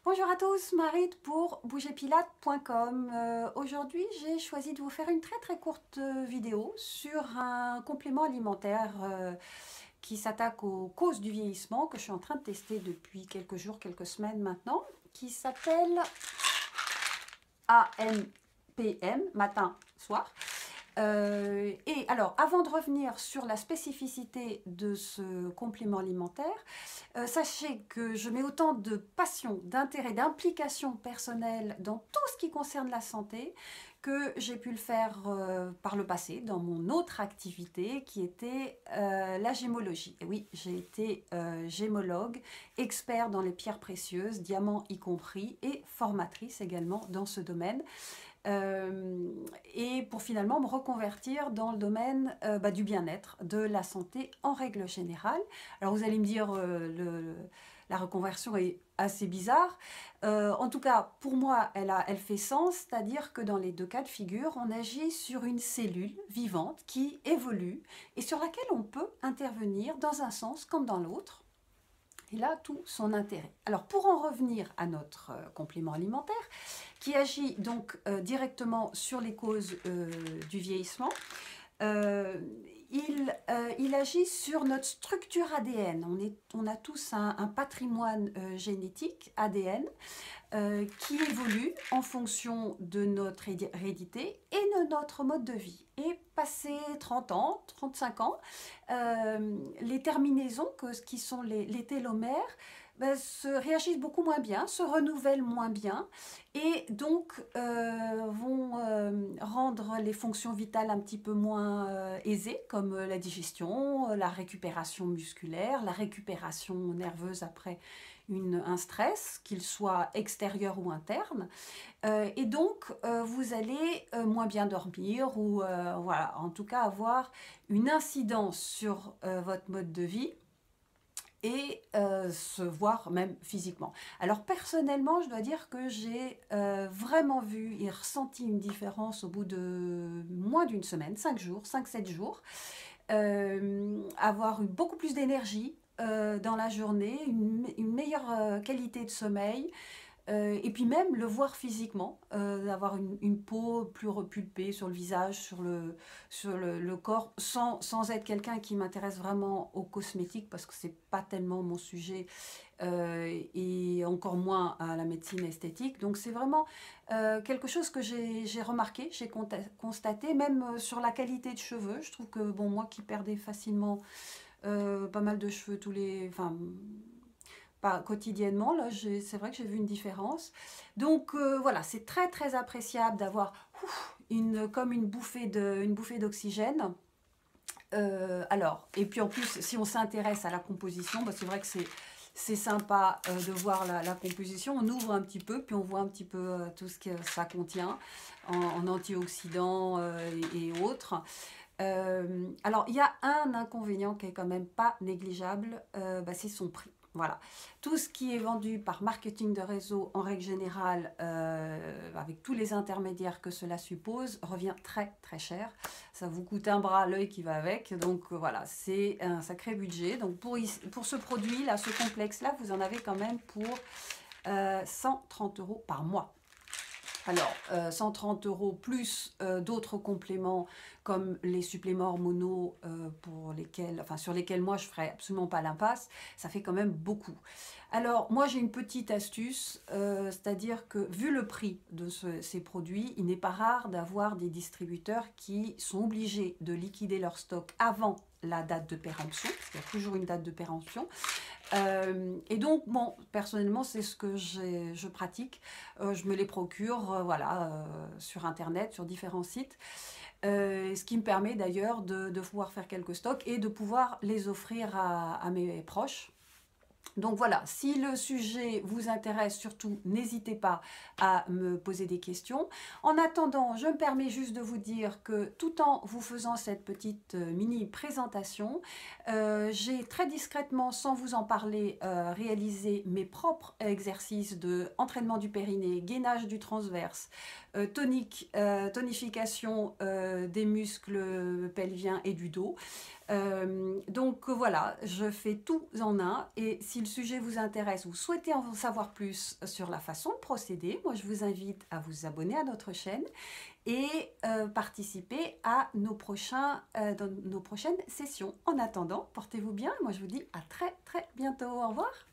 Bonjour à tous, Marit pour bougerpilates.com. Aujourd'hui, j'ai choisi de vous faire une très courte vidéo sur un complément alimentaire qui s'attaque aux causes du vieillissement que je suis en train de tester depuis quelques jours, quelques semaines maintenant, qui s'appelle AMPM, matin, soir. Et alors, avant de revenir sur la spécificité de ce complément alimentaire, sachez que je mets autant de passion, d'intérêt, d'implication personnelle dans tout ce qui concerne la santé que j'ai pu le faire par le passé dans mon autre activité qui était la gémologie. Et oui, j'ai été gémologue, expert dans les pierres précieuses, diamants y compris, et formatrice également dans ce domaine. Et pour finalement me reconvertir dans le domaine du bien-être, de la santé en règle générale. Alors vous allez me dire, la reconversion est assez bizarre. En tout cas, pour moi, elle fait sens, c'est-à-dire que dans les deux cas de figure, on agit sur une cellule vivante qui évolue et sur laquelle on peut intervenir dans un sens comme dans l'autre. Et là, tout son intérêt. Alors, pour en revenir à notre complément alimentaire, qui agit donc directement sur les causes du vieillissement, il agit sur notre structure ADN. On a tous un patrimoine génétique ADN qui évolue en fonction de notre hérédité et de notre mode de vie. Et passé 30 ans, 35 ans, les terminaisons, qui sont les télomères, se réagissent beaucoup moins bien, se renouvellent moins bien et donc vont rendre les fonctions vitales un petit peu moins aisées, comme la digestion, la récupération musculaire, la récupération nerveuse après un stress, qu'il soit extérieur ou interne. Et donc, vous allez moins bien dormir ou voilà, en tout cas avoir une incidence sur votre mode de vie et se voir même physiquement. Alors personnellement, je dois dire que j'ai vraiment vu et ressenti une différence au bout de moins d'une semaine, 5 jours, 5-7 jours, avoir eu beaucoup plus d'énergie dans la journée, une meilleure qualité de sommeil, et puis même le voir physiquement, d'avoir une peau plus repulpée sur le visage, sur le corps, sans être quelqu'un qui m'intéresse vraiment aux cosmétiques, parce que c'est pas tellement mon sujet, et encore moins à la médecine esthétique. Donc c'est vraiment quelque chose que j'ai remarqué, j'ai constaté, même sur la qualité de cheveux. Je trouve que, bon, moi qui perdais facilement pas mal de cheveux pas quotidiennement, là c'est vrai que j'ai vu une différence. Donc voilà, c'est très appréciable d'avoir comme une bouffée d'oxygène. Alors, et puis en plus, si on s'intéresse à la composition, c'est vrai que c'est sympa de voir la composition. On ouvre un petit peu, puis on voit un petit peu tout ce que ça contient en antioxydants et autres. Alors, il y a un inconvénient qui est quand même pas négligeable, c'est son prix. Voilà, tout ce qui est vendu par marketing de réseau en règle générale, avec tous les intermédiaires que cela suppose, revient très cher. Ça vous coûte un bras, l'œil qui va avec. Donc voilà, c'est un sacré budget. Donc pour ce produit là, ce complexe là, vous en avez quand même pour 130 € par mois. Alors, 130 € plus d'autres compléments comme les suppléments hormonaux sur lesquels moi je ne ferai absolument pas l'impasse, ça fait quand même beaucoup. Alors, moi j'ai une petite astuce, c'est-à-dire que vu le prix de ces produits, il n'est pas rare d'avoir des distributeurs qui sont obligés de liquider leur stock avant la date de péremption, parce qu'il y a toujours une date de péremption. Et donc, bon, personnellement, c'est ce que je pratique. Je me les procure, voilà, sur Internet, sur différents sites. Ce qui me permet d'ailleurs de pouvoir faire quelques stocks et de pouvoir les offrir à mes proches. Donc voilà, si le sujet vous intéresse, surtout n'hésitez pas à me poser des questions. En attendant, je me permets juste de vous dire que tout en vous faisant cette petite mini présentation, j'ai très discrètement, sans vous en parler, réalisé mes propres exercices de entraînement du périnée, gainage du transverse, tonification des muscles pelviens et du dos. Donc voilà, je fais tout en un et si le sujet vous intéresse, vous souhaitez en savoir plus sur la façon de procéder, moi je vous invite à vous abonner à notre chaîne et participer à dans nos prochaines sessions. En attendant, portez-vous bien et moi je vous dis à très très bientôt. Au revoir.